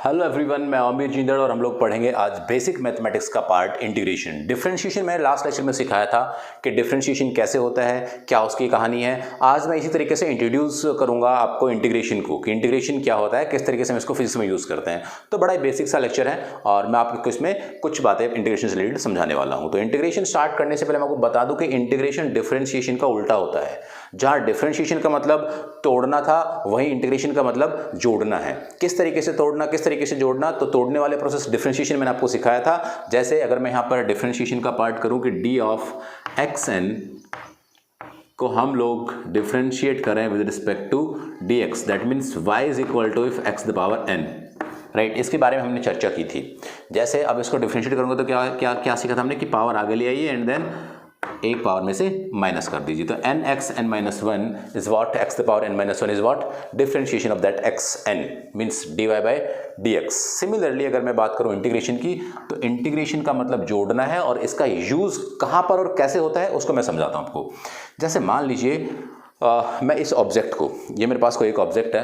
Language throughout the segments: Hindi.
हेलो एवरीवन, मैं आमिर जिंदड़ और हम लोग पढ़ेंगे आज बेसिक मैथमेटिक्स का पार्ट इंटीग्रेशन। डिफरेंशिएशन मैंने लास्ट लेक्चर में सिखाया था कि डिफरेंशिएशन कैसे होता है, क्या उसकी कहानी है। आज मैं इसी तरीके से इंट्रोड्यूस करूंगा आपको इंटीग्रेशन को कि इंटीग्रेशन क्या होता है, किस तरीके से हम इसको फिजिक्स में यूज़ करते हैं। तो बड़ा ही बेसिक सा लेक्चर है और मैं आपको इसमें कुछ बातें इंटीग्रेशन से रिलेटेड समझाने वाला हूँ। तो इंटीग्रेशन स्टार्ट करने से पहले मैं आपको बता दूँ कि इंटीग्रेशन डिफरेंशिएशन का उल्टा होता है। जहाँ डिफरेंशिएशन का मतलब तोड़ना था, वहीं इंटीग्रेशन का मतलब जोड़ना है। किस तरीके से तोड़ना, किस तरीके से जोड़ना, तो तोड़ने वाले प्रोसेस डिफरेंशिएशन मैंने आपको सिखाया था। जैसे अगर मैं यहाँ पर डिफरेंशिएशन का पार्ट करूँ कि डी ऑफ एक्स एन को हम लोग डिफरेंशिएट करें with respect to D X, that means Y is equal to if X the power N, right. इसके बारे में हमने चर्चा की थी। जैसे अब इसको डिफरेंशिएट करूँगा तो क्या क्या क्या सीखा था हमने कि पावर आगे ले आइए एंड देन एक पावर में से माइनस कर दीजिए। तो N X N minus one is what, X the power N minus one is what, differentiation of that X N means D Y by D X. सिमिलरली अगर मैं बात करूं इंटीग्रेशन की, तो इंटीग्रेशन का मतलब जोड़ना है और इसका यूज कहां पर और कैसे होता है उसको मैं समझाता हूं आपको। जैसे मान लीजिए मैं इस ऑब्जेक्ट को, ये मेरे पास कोई एक ऑब्जेक्ट है,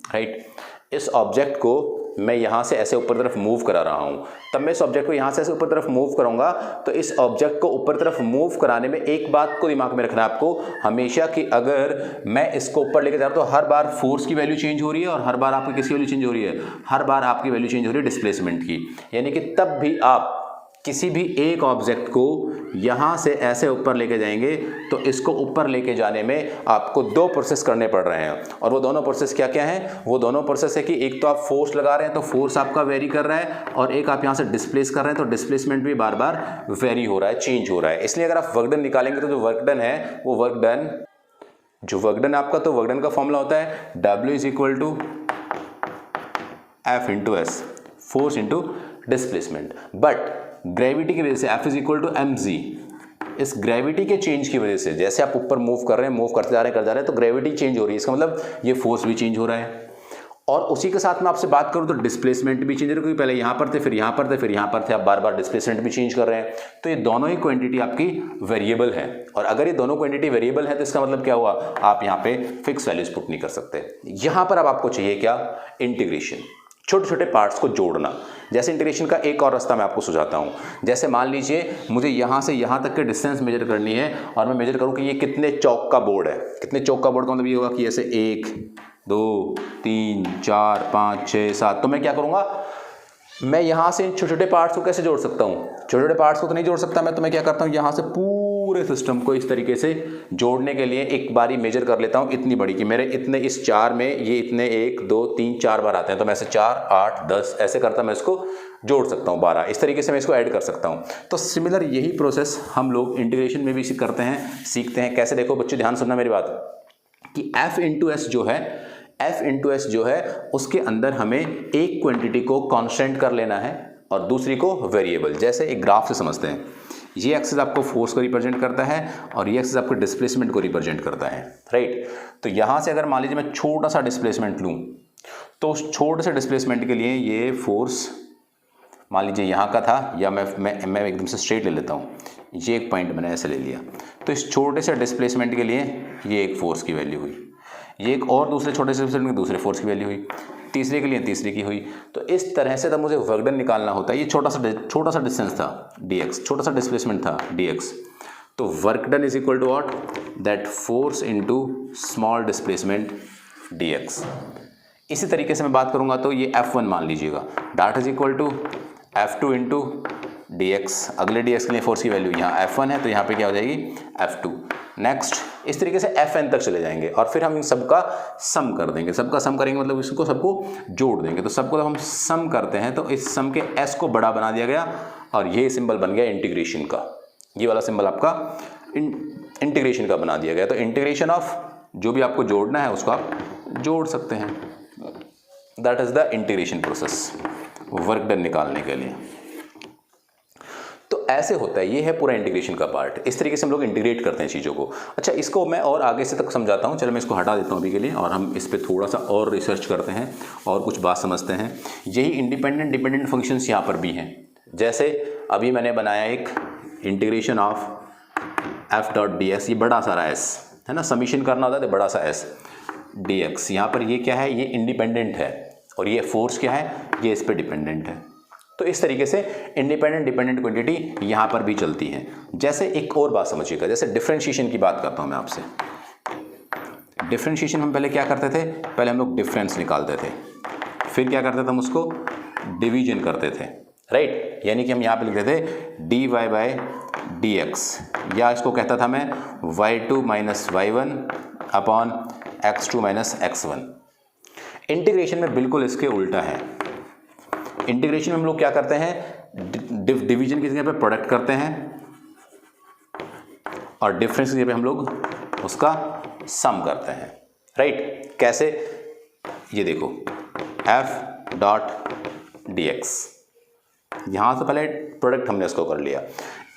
राइट। इस ऑब्जेक्ट को मैं यहाँ से ऐसे ऊपर तरफ मूव करा रहा हूँ। तब मैं इस ऑब्जेक्ट को यहाँ से ऐसे ऊपर तरफ मूव करूँगा तो इस ऑब्जेक्ट को ऊपर तरफ मूव कराने में एक बात को दिमाग में रखना है आपको हमेशा कि अगर मैं इसको ऊपर लेके जा रहा हूँ तो हर बार फोर्स की वैल्यू चेंज हो रही है और हर बार आपकी किसकी वैल्यू चेंज हो रही है, हर बार आपकी वैल्यू चेंज हो रही है डिस्प्लेसमेंट की। यानी कि तब भी आप किसी भी एक ऑब्जेक्ट को यहाँ से ऐसे ऊपर लेके जाएंगे तो इसको ऊपर लेके जाने में आपको दो प्रोसेस करने पड़ रहे हैं। और वो दोनों प्रोसेस क्या क्या हैं? वो दोनों प्रोसेस है कि एक तो आप फोर्स लगा रहे हैं तो फोर्स आपका वेरी कर रहा है, और एक आप यहाँ से डिस्प्लेस कर रहे हैं तो डिस्प्लेसमेंट भी बार बार वेरी हो रहा है, चेंज हो रहा है। इसलिए अगर आप वर्क डन निकालेंगे तो जो वर्क डन है वो वर्क डन आपका, तो वर्क डन का फॉर्मूला होता है W is equal to F into S, force into displacement. But gravity की वजह से F is equal to mg, इस ग्रेविटी के चेंज की वजह से जैसे आप ऊपर मूव कर रहे हैं, मूव करते जा रहे हैं तो ग्रेविटी चेंज हो रही है। इसका मतलब ये फोर्स भी चेंज हो रहा है। और उसी के साथ में आपसे बात करूं तो डिस्प्लेसमेंट भी चेंज हो रही है, क्योंकि पहले यहाँ पर थे, फिर यहाँ पर थे, फिर यहाँ पर थे, आप बार बार डिस्प्लेसमेंट भी चेंज कर रहे हैं। तो ये दोनों ही क्वांटिटी आपकी वेरिएबल है, और अगर ये दोनों क्वांटिटी वेरिएबल है तो इसका मतलब क्या हुआ, आप यहाँ पे फिक्स वैल्यूज पुट नहीं कर सकते। यहाँ पर अब आपको चाहिए क्या, इंटीग्रेशन, छोटे छोटे पार्ट्स को जोड़ना। जैसे इंटीग्रेशन का एक और रास्ता मैं आपको सुझाता हूँ। जैसे मान लीजिए मुझे यहाँ से यहाँ तक के डिस्टेंस मेजर करनी है और मैं मेजर करूँ कि ये कितने चौक का बोर्ड है। कितने चौक का बोर्ड का मतलब ये होगा कि ऐसे 1 2 3 4 5 6 7। तो मैं क्या करूँगा, मैं यहाँ से इन छोटे छोटे पार्ट्स को कैसे जोड़ सकता हूँ, छोटे छोटे पार्ट्स को तो नहीं जोड़ सकता मैं, तो मैं क्या करता हूँ, यहाँ से पूरे सिस्टम को इस तरीके से जोड़ने के लिए एक बारी मेजर कर लेता हूँ इतनी बड़ी कि मेरे इतने इस 4 में ये इतने 1 2 3 4 बार आते हैं, तो मैं ऐसे 4 8 10 ऐसे करता मैं इसको जोड़ सकता हूँ 12। इस तरीके से मैं इसको ऐड कर सकता हूँ। तो सिमिलर यही प्रोसेस हम लोग इंटीग्रेशन में भी करते हैं, सीखते हैं कैसे। देखो बच्चों ध्यान सुनना मेरी बात, कि F इंटू एस जो है उसके अंदर हमें एक क्वांटिटी को कांस्टेंट कर लेना है और दूसरी को वेरिएबल। जैसे एक ग्राफ से समझते हैं, ये एक्सिस आपको फोर्स को रिप्रेजेंट करता है और ये एक्सिस आपको डिस्प्लेसमेंट को रिप्रेजेंट करता है, राइट। तो यहाँ से अगर मान लीजिए मैं छोटा सा डिस्प्लेसमेंट लूँ तो उस छोटे से डिस्प्लेसमेंट के लिए ये फोर्स मान लीजिए यहाँ का था, या मैं एकदम से स्ट्रेट ले लेता हूँ, ये एक पॉइंट मैंने ऐसे ले लिया, तो इस छोटे से डिस्प्लेसमेंट के लिए ये एक फोर्स की वैल्यू हुई, ये एक और दूसरे छोटे से डिस्प्लेसमेंट के दूसरे फोर्स की वैल्यू हुई, तीसरे के लिए तीसरे की हुई। तो इस तरह से तब मुझे वर्क डन निकालना होता है। ये छोटा सा डिस्टेंस था dx, छोटा सा डिस्प्लेसमेंट था dx, तो work done is equal to what, that force into small displacement dx। इसी तरीके से मैं बात करूंगा तो ये F1 मान लीजिएगा, that is equal to F2 into dx। अगले dx के लिए फोर्स की वैल्यू यहाँ F1 है तो यहाँ पे क्या हो जाएगी F2। नेक्स्ट इस तरीके से Fn तक चले जाएंगे और फिर हम इन सबका सम कर देंगे। सबका सम करेंगे मतलब इसको सबको जोड़ देंगे। तो सबको जब हम सम करते हैं तो इस सम के s को बड़ा बना दिया गया और ये सिंबल बन गया इंटीग्रेशन का। ये वाला सिंबल आपका इंटीग्रेशन का बना दिया गया। तो इंटीग्रेशन ऑफ जो भी आपको जोड़ना है उसको आप जोड़ सकते हैं। That is the integration process, work done निकालने के लिए। तो ऐसे होता है, ये है पूरा इंटीग्रेशन का पार्ट। इस तरीके से हम लोग इंटीग्रेट करते हैं चीज़ों को। अच्छा, इसको मैं और आगे से तक समझाता हूँ। चलो मैं इसको हटा देता हूँ अभी के लिए और हम इस पर थोड़ा सा और रिसर्च करते हैं और कुछ बात समझते हैं। यही इंडिपेंडेंट डिपेंडेंट फंक्शंस यहाँ पर भी हैं। जैसे अभी मैंने बनाया एक integration of F dot D x, ये बड़ा सारा एस है ना, समीशन करना होता है तो बड़ा सा एस डी एक्स। यहाँ पर ये क्या है, ये इंडिपेंडेंट है और ये फोर्स क्या है, ये इस पर डिपेंडेंट है। तो इस तरीके से इंडिपेंडेंट डिपेंडेंट क्वांटिटी यहाँ पर भी चलती है। जैसे एक और बात समझिएगा, जैसे डिफरेंशिएशन की बात करता हूँ मैं आपसे। डिफरेंशिएशन हम पहले क्या करते थे, पहले हम लोग डिफरेंस निकालते थे, फिर क्या करते थे हम उसको डिवीजन करते थे, राइट। यानी कि हम यहाँ पे लिखते थे dy बाई dx, या इसको कहता था मैं y2 minus y1 upon x2 minus x1। Integration में बिल्कुल इसके उल्टा है। इंटीग्रेशन में हम लोग क्या करते हैं, डिवीजन की जगह पे प्रोडक्ट करते हैं और डिफरेंस की जगह पे हम लोग उसका सम करते हैं, राइट। कैसे, ये देखो f डॉट dx, यहाँ से पहले प्रोडक्ट हमने इसको कर लिया,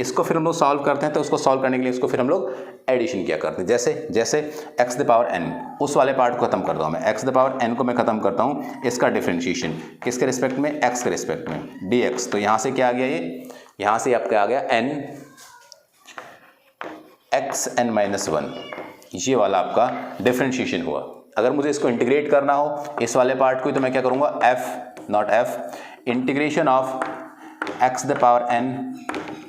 इसको फिर हम लोग सॉल्व करते हैं, तो उसको सॉल्व करने के लिए इसको फिर हम लोग एडिशन किया करते हैं। जैसे जैसे x द पावर n, उस वाले पार्ट को खत्म करता हूँ मैं, x द पावर n को मैं खत्म करता हूँ, इसका डिफरेंशिएशन किसके रिस्पेक्ट में, x के रिस्पेक्ट में dx। तो यहाँ से क्या आ गया, ये यहाँ से आपका आ गया n x n माइनस 1, ये वाला आपका डिफरेंशिएशन हुआ। अगर मुझे इसको इंटीग्रेट करना हो इस वाले पार्ट को, तो मैं क्या करूँगा, f not f integration of x the power n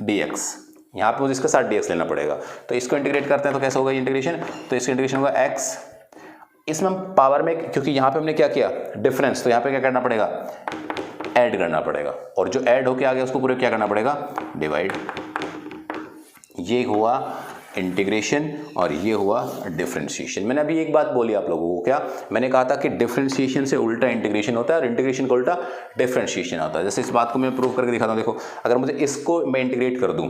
dx। यहाँ पे मुझे इसके साथ dx लेना पड़ेगा, तो इसको इंटीग्रेट करते हैं तो कैसे होगा इंटीग्रेशन, तो इसका इंटीग्रेशन होगा x, इसमें हम पावर में, क्योंकि यहाँ पे हमने क्या किया डिफरेंस, तो यहाँ पे क्या करना पड़ेगा, ऐड करना पड़ेगा, और जो ऐड होके आ गया उसको पूरे क्या करना पड़ेगा, डिवाइड। ये हुआ इंटीग्रेशन और ये हुआ डिफरेंशिएशन। मैंने अभी एक बात बोली आप लोगों को, क्या मैंने कहा था कि डिफरेंशिएशन से उल्टा इंटीग्रेशन होता है और इंटीग्रेशन का उल्टा डिफरेंशिएशन होता है। जैसे इस बात को मैं प्रूव करके दिखाता हूँ। देखो, अगर मुझे इसको मैं इंटीग्रेट कर दूँ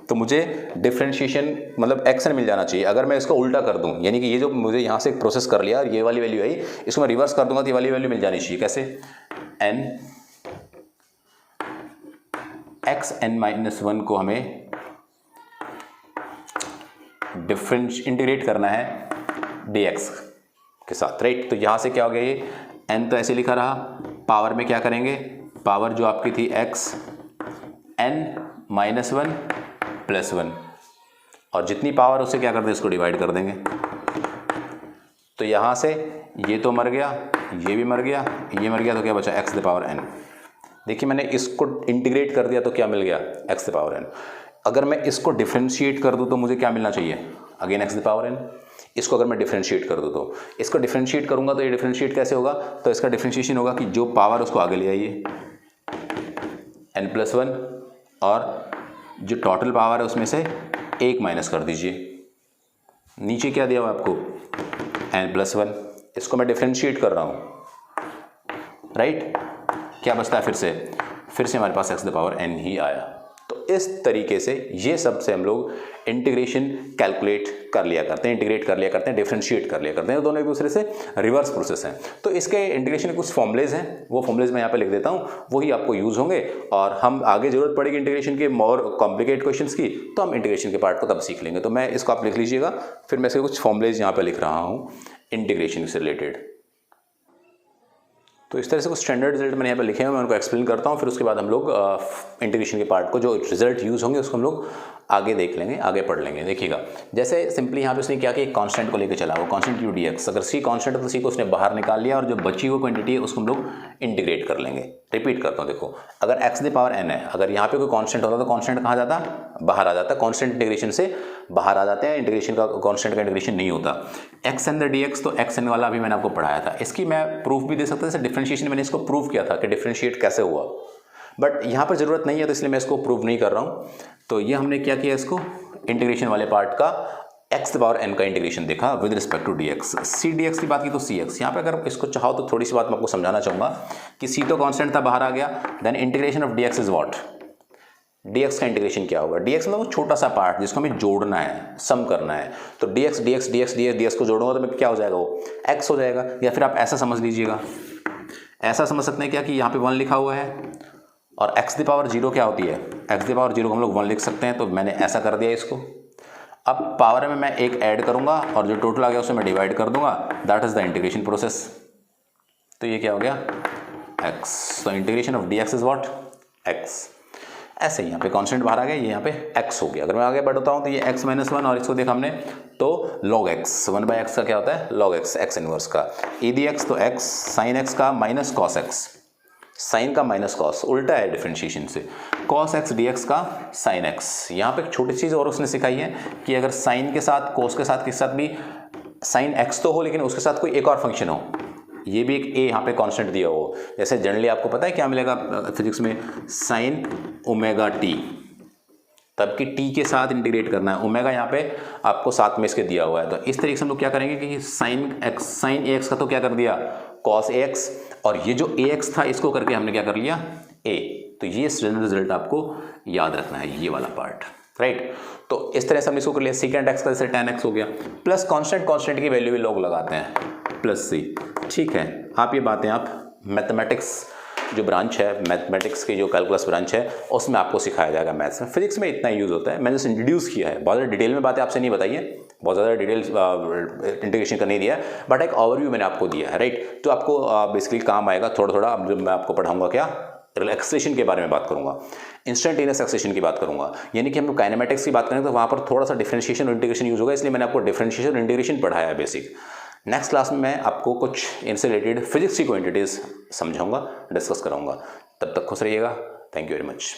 तो मुझे डिफरेंशिएशन मतलब एक्स मिल जाना चाहिए। अगर मैं इसको उल्टा कर दूं, यानी कि ये जो मुझे यहाँ से प्रोसेस कर लिया और ये वाली वैल्यू आई, इसको मैं रिवर्स कर दूंगा तो ये वाली वैल्यू मिल जानी चाहिए। कैसे, n x n माइनस 1 को हमें डिफरेंस इंटीग्रेट करना है dx के साथ, राइट। तो यहाँ से क्या हो गया, ये n तो ऐसे लिखा रहा, पावर में क्या करेंगे, पावर जो आपकी थी x n माइनस 1 प्लस 1, और जितनी पावर उससे क्या कर दें, इसको डिवाइड कर देंगे। तो यहाँ से ये तो मर गया, ये भी मर गया, ये मर गया, तो क्या बचा x द पावर n। देखिए मैंने इसको इंटीग्रेट कर दिया तो क्या मिल गया, x द पावर n। अगर मैं इसको डिफरेंशिएट कर दूँ तो मुझे क्या मिलना चाहिए, again x the power n। इसको अगर मैं डिफरेंशिएट कर दूँ तो इसको डिफरेंशिएट करूँगा तो ये डिफरेंशिएट कैसे होगा, तो इसका डिफरेंशिएशन होगा कि जो पावर उसको आगे ले आइए n प्लस 1, और जो टोटल पावर है उसमें से 1 माइनस कर दीजिए। नीचे क्या दिया हुआ आपको, n प्लस 1, इसको मैं डिफरेंशिएट कर रहा हूँ, राइट। क्या बचता है, फिर से हमारे पास x द पावर n ही आया। तो इस तरीके से ये सब से हम लोग इंटीग्रेशन कैलकुलेट कर लिया करते हैं, इंटीग्रेट कर लिया करते हैं, डिफरेंशिएट कर लिया करते हैं। दोनों एक दूसरे से रिवर्स प्रोसेस हैं। तो इसके इंटीग्रेशन के कुछ फॉर्मुलेज हैं, वो फॉर्मुलेज मैं यहाँ पे लिख देता हूँ, वही आपको यूज़ होंगे। और हम आगे जरूरत पड़ेगी इंटीग्रेशन के मोर कॉम्प्लिकेट क्वेश्चंस की, तो हम इंटीग्रेशन के पार्ट को तब सीख लेंगे। तो मैं इसको आप लिख लीजिएगा, फिर मैं इसके कुछ फॉर्मुलेज यहाँ पर लिख रहा हूँ इंटीग्रेशन से रिलेटेड। तो इस तरह से कुछ स्टैंडर्ड रिजल्ट मैंने यहाँ पे लिखे हैं, मैं उनको एक्सप्लेन करता हूँ, फिर उसके बाद हम लोग इंटीग्रेशन के पार्ट को जो रिजल्ट यूज़ होंगे उसको हम लोग आगे देख लेंगे, आगे पढ़ लेंगे। देखिएगा, जैसे सिंपली यहाँ पे उसने क्या किया, कांस्टेंट को लेकर चला, वो कांस्टेंट यू dx। अगर c कांस्टेंट है तो c को उसने बाहर निकाल लिया, और जो बची हुई क्वांटिटी है उसको हम लोग इंटीग्रेट कर लेंगे। रिपीट करता हूँ, देखो, अगर x द पावर n है, अगर यहाँ पे कोई कांस्टेंट होता तो कांस्टेंट कहाँ जाता, बाहर आ जाता। कांस्टेंट इंटीग्रेशन से बाहर आ जाते हैं, इंटीग्रेशन का कांस्टेंट का इंटीग्रेशन नहीं होता। x n द dx, तो x n वाला अभी मैंने आपको पढ़ाया था, इसकी मैं प्रूफ भी दे सकता था। जैसे डिफरेंशिएशन मैंने इसको प्रूव किया था कि डिफरेंशिएट कैसे हुआ, बट यहाँ पर ज़रूरत नहीं है तो इसलिए मैं इसको प्रूव नहीं कर रहा हूँ। तो ये हमने क्या किया, इसको इंटीग्रेशन वाले पार्ट का x द पावर n का इंटीग्रेशन देखा with respect to dx। c dx की बात की तो cx, यहाँ पे अगर इसको चाहो तो थोड़ी सी बात मैं आपको समझाना चाहूँगा कि c तो कांस्टेंट था, बाहर आ गया, then integration of dx is what, dx का इंटीग्रेशन क्या होगा, dx मतलब वो छोटा सा पार्ट जिसको हमें जोड़ना है, सम करना है। तो dx dx dx dx dx को जोड़ूंगा तो मैं क्या हो जाएगा, वो x हो जाएगा। या फिर आप ऐसा समझ लीजिएगा, ऐसा समझ सकते हैं क्या कि यहाँ पे 1 लिखा हुआ है और x द पावर 0 क्या होती है, x द पावर 0 को हम लोग 1 लिख सकते हैं। तो मैंने ऐसा कर दिया इसको। अब पावर में मैं एक ऐड करूंगा और जो टोटल आ गया उसे मैं डिवाइड कर दूंगा, that is the integration process. तो ये क्या हो गया, x। तो integration of dx is what, x। ऐसे ही यहाँ पे कांस्टेंट बाहर आ गया, ये यहाँ पे x हो गया। अगर मैं आगे बढ़ता हूँ तो ये x माइनस 1 और इसको देखा हमने तो log x, 1/x का क्या होता है log x, x इनवर्स का। e dx तो x sin x का माइनस cos x, साइन का माइनस कॉस, उल्टा है डिफरेंशिएशन से, cos x dx का sin x। यहाँ पे एक छोटी चीज़ और उसने सिखाई है कि अगर साइन के साथ cos के साथ किस साथ भी sin x तो हो लेकिन उसके साथ कोई एक और फंक्शन हो, ये भी एक a यहाँ पे कांस्टेंट दिया हो। जैसे जनरली आपको पता है क्या मिलेगा फिजिक्स में, साइन ओमेगा टी, तब कि t के साथ इंटीग्रेट करना है, ओमेगा यहाँ पे आपको साथ में इसके दिया हुआ है। तो इस तरीके से हम लोग क्या करेंगे कि साइन ax का तो क्या कर दिया cos ax, और ये जो ax था इसको करके हमने क्या कर लिया a। तो ये रिजल्ट आपको याद रखना है, ये वाला पार्ट, राइट। तो इस तरह से हमने इसको कर लिया। सेकेंड एक्स का जैसे tan x हो गया, प्लस कांस्टेंट की वैल्यू भी लोग लगाते हैं प्लस c, ठीक है। आप ये बातें आप मैथमेटिक्स जो ब्रांच है, मैथमेटिक्स की जो कैलकुलस ब्रांच है उसमें आपको सिखाया जाएगा मैथ्स में। फिजिक्स में इतना यूज़ होता है, मैंने उसे इंट्रोड्यूस किया है, बहुत ज़्यादा डिटेल में बातें आपसे नहीं बताई है, बहुत ज़्यादा डिटेल इंटीग्रेशन का नहीं दिया, बट एक ओवरव्यू मैंने आपको दिया है, राइट। तो आपको बेसिकली काम आएगा थोड़ा थोड़ा। अब जब मैं आपको पढ़ाऊंगा क्या, एक्सेलेरेशन के बारे में बात करूंगा, इंस्टेंटेनियस एक्सेलेरेशन की बात करूंगा, यानी कि हम लोग काइनेमेटिक्स की बात करें तो वहाँ पर थोड़ा सा डिफरेंशिएशन और इंटीग्रेशन यूज़ होगा, इसलिए मैंने आपको डिफरेंशिएशन और इंटीग्रेशन पढ़ाया है बेसिक। नेक्स्ट क्लास में मैं आपको कुछ इनसे रिलेटेड फिजिक्स की क्वांटिटीज़ समझाऊंगा, डिस्कस कराऊंगा। तब तक खुश रहिएगा। Thank you very much.